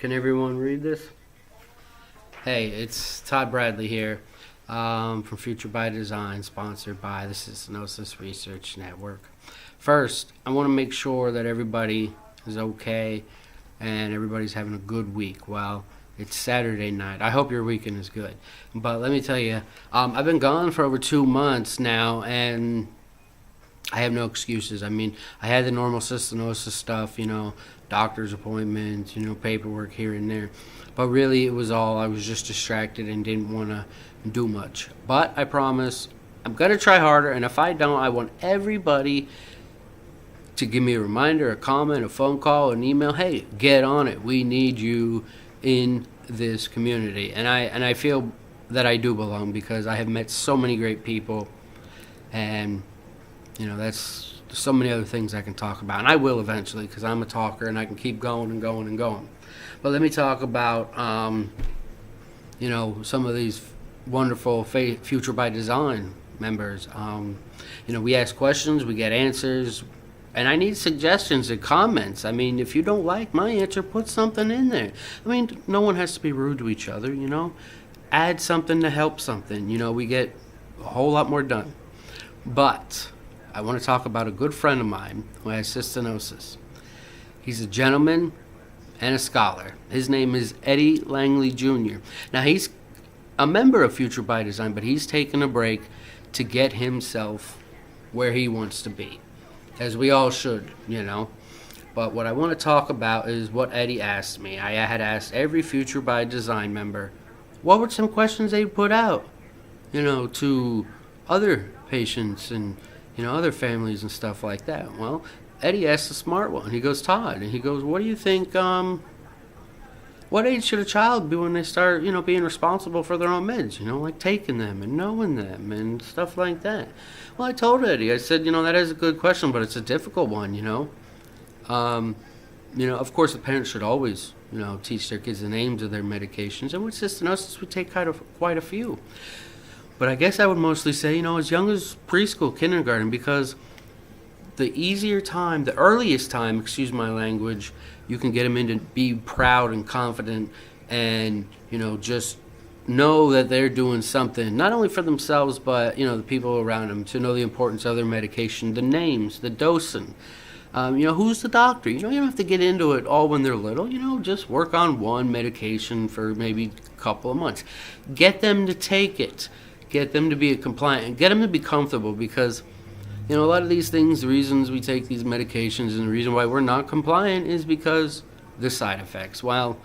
Can everyone read this? Hey, it's Todd Bradley here from Future by Design, sponsored by the Cystinosis Research Network. First, I want to make sure that everybody is okay and everybody's having a good week. Well, it's Saturday night. I hope your weekend is good. But let me tell you, I've been gone for over 2 months now, and I have no excuses. I mean, I had the normal cystinosis stuff, doctor's appointments, paperwork here and there. But really, it was all, I was just distracted and didn't want to do much. But I promise, I'm going to try harder, and if I don't, I want everybody to give me a reminder, a comment, a phone call, an email. Hey, get on it. We need you in this community. And I feel that I do belong because I have met so many great people, and that's so many other things I can talk about, and I will eventually because I'm a talker and I can keep going and going and going. But let me talk about some of these wonderful Future by Design members. We ask questions, we get answers, and I need suggestions and comments. I mean, if you don't like my answer, put something in there. I mean, no one has to be rude to each other. Add something to help something. We get a whole lot more done. But I want to talk about a good friend of mine who has cystinosis. He's a gentleman and a scholar. His name is Eddie Langley Jr. Now, he's a member of Future by Design, but he's taken a break to get himself where he wants to be, as we all should, But what I want to talk about is what Eddie asked me. I had asked every Future by Design member, what were some questions they put out, to other patients and other families and stuff like that. Well, Eddie asked a smart one. He goes, Todd, and he goes, what do you think, what age should a child be when they start, being responsible for their own meds, like taking them and knowing them and stuff like that? Well, I told Eddie, I said, that is a good question, but it's a difficult one, Of course, the parents should always, teach their kids the names of their medications, and with cystinosis, we take quite a few. But I guess I would mostly say, as young as preschool, kindergarten, because the earliest time, excuse my language, you can get them in to be proud and confident and, just know that they're doing something, not only for themselves, but, the people around them, to know the importance of their medication, the names, the dosing. Who's the doctor? You don't have to get into it all when they're little. Just work on one medication for maybe a couple of months. Get them to take it. Get them to be compliant, get them to be comfortable, because a lot of these things, the reasons we take these medications and the reason why we're not compliant is because the side effects. Well,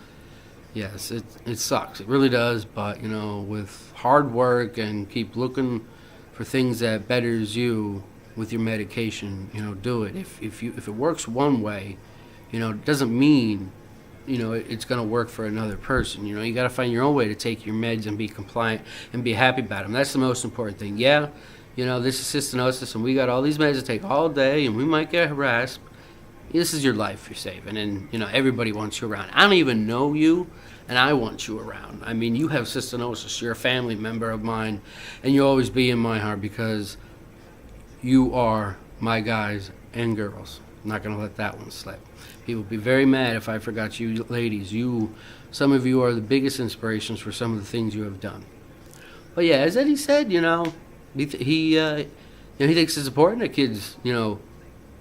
yes, it sucks, it really does, but with hard work and keep looking for things that betters you with your medication, do it. If it works one way, it doesn't mean it's going to work for another person. You got to find your own way to take your meds and be compliant and be happy about them. That's the most important thing. Yeah, this is cystinosis, and we got all these meds to take all day, and we might get harassed. This is your life you're saving, and, everybody wants you around. I don't even know you, and I want you around. I mean, you have cystinosis. You're a family member of mine, and you'll always be in my heart because you are my guys and girls. I'm not going to let that one slip. People will be very mad if I forgot you ladies. Some of you are the biggest inspirations for some of the things you have done. But yeah, as Eddie said, he thinks it's important that kids,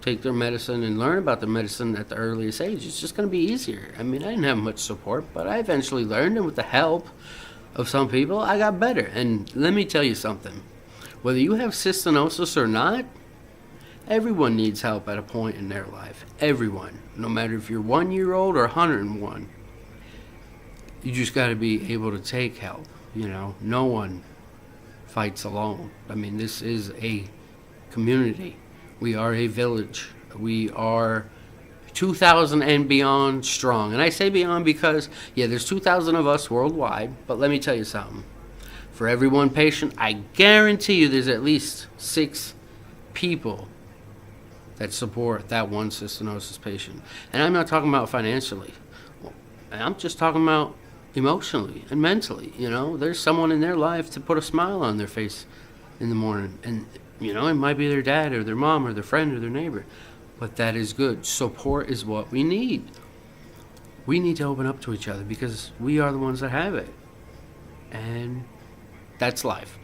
take their medicine and learn about their medicine at the earliest age. It's just going to be easier. I mean, I didn't have much support, but I eventually learned, and with the help of some people, I got better. And let me tell you something. Whether you have cystinosis or not, everyone needs help at a point in their life. Everyone. No matter if you're 1 year old or 101. You just got to be able to take help. No one fights alone. I mean, this is a community. We are a village. We are 2,000 and beyond strong. And I say beyond because, there's 2,000 of us worldwide. But let me tell you something. For every one patient, I guarantee you there's at least 6 people that support that one cystinosis patient. And I'm not talking about financially. I'm just talking about emotionally and mentally. There's someone in their life to put a smile on their face in the morning. And, it might be their dad or their mom or their friend or their neighbor. But that is good. Support is what we need. we need to open up to each other because we are the ones that have it. And that's life.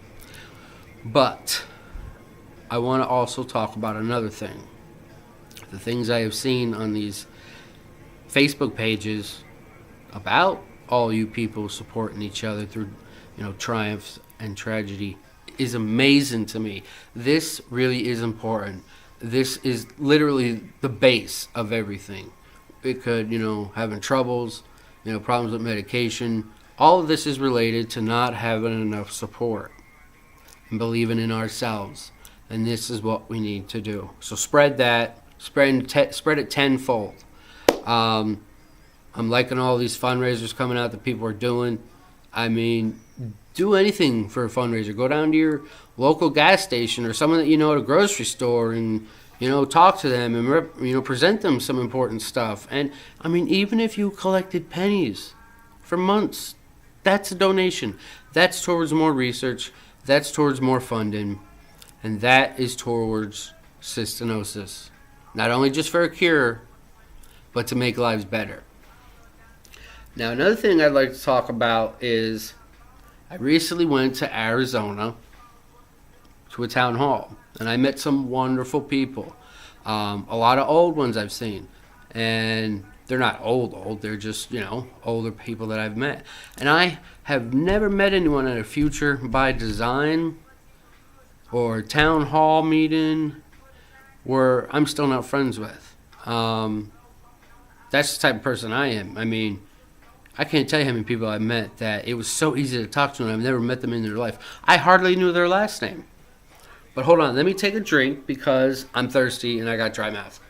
But I want to also talk about another thing. The things I have seen on these Facebook pages about all you people supporting each other through, triumphs and tragedy is amazing to me. This really is important. This is literally the base of everything. It could, having troubles, problems with medication. All of this is related to not having enough support and believing in ourselves. And this is what we need to do. So spread that. Spread it tenfold. I'm liking all these fundraisers coming out that people are doing. I mean, do anything for a fundraiser. Go down to your local gas station or someone that you know at a grocery store and, talk to them and, present them some important stuff. And, I mean, even if you collected pennies for months, that's a donation. That's towards more research. That's towards more funding. And that is towards cystinosis. Not only just for a cure, but to make lives better. Now, another thing I'd like to talk about is I recently went to Arizona to a town hall, and I met some wonderful people. A lot of old ones I've seen, and they're not old. They're just, older people that I've met. And I have never met anyone at a Future by Design or town hall meeting where I'm still not friends with. That's the type of person I am. I mean, I can't tell you how many people I've met that it was so easy to talk to, and I've never met them in their life. I hardly knew their last name. But hold on, let me take a drink because I'm thirsty and I got dry mouth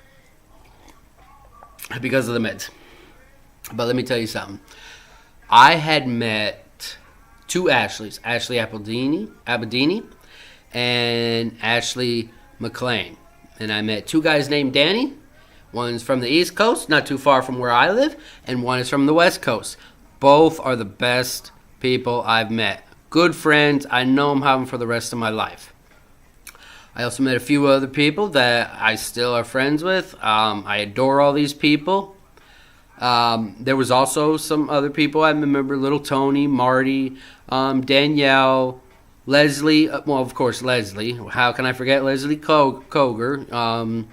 because of the meds. But let me tell you something. I had met two Ashleys, Ashley Abedini and Ashley McLean. And I met two guys named Danny. One's from the East Coast, not too far from where I live, and one is from the West Coast. Both are the best people I've met. Good friends. I know them, have them for the rest of my life. I also met a few other people that I still are friends with. I adore all these people. There was also some other people I remember, Little Tony, Marty, Danielle, Leslie, well, of course, Leslie. How can I forget Leslie Koger?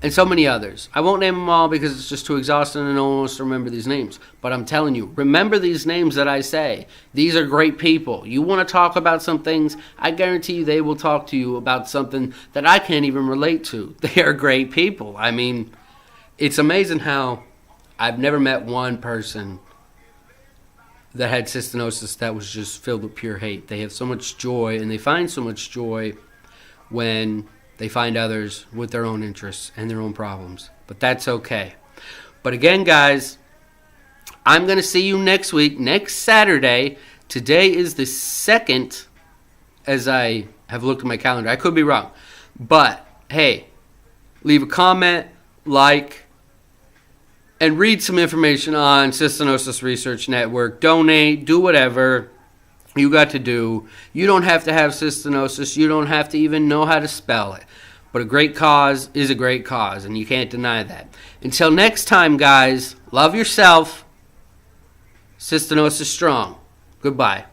And so many others. I won't name them all because it's just too exhausting and no one wants to remember these names. But I'm telling you, remember these names that I say. These are great people. You want to talk about some things, I guarantee you they will talk to you about something that I can't even relate to. They are great people. I mean, it's amazing how I've never met one person that had cystinosis that was just filled with pure hate. They have so much joy, and they find so much joy when they find others with their own interests and their own problems. But that's okay. But again, guys, I'm going to see you next week, next Saturday. Today is the 2nd, as I have looked at my calendar. I could be wrong. But, hey, leave a comment, like, and read some information on Cystinosis Research Network. Donate, do whatever you got to do. You don't have to have cystinosis. You don't have to even know how to spell it. But a great cause is a great cause, and you can't deny that. Until next time, guys, love yourself. Cystinosis strong. Goodbye.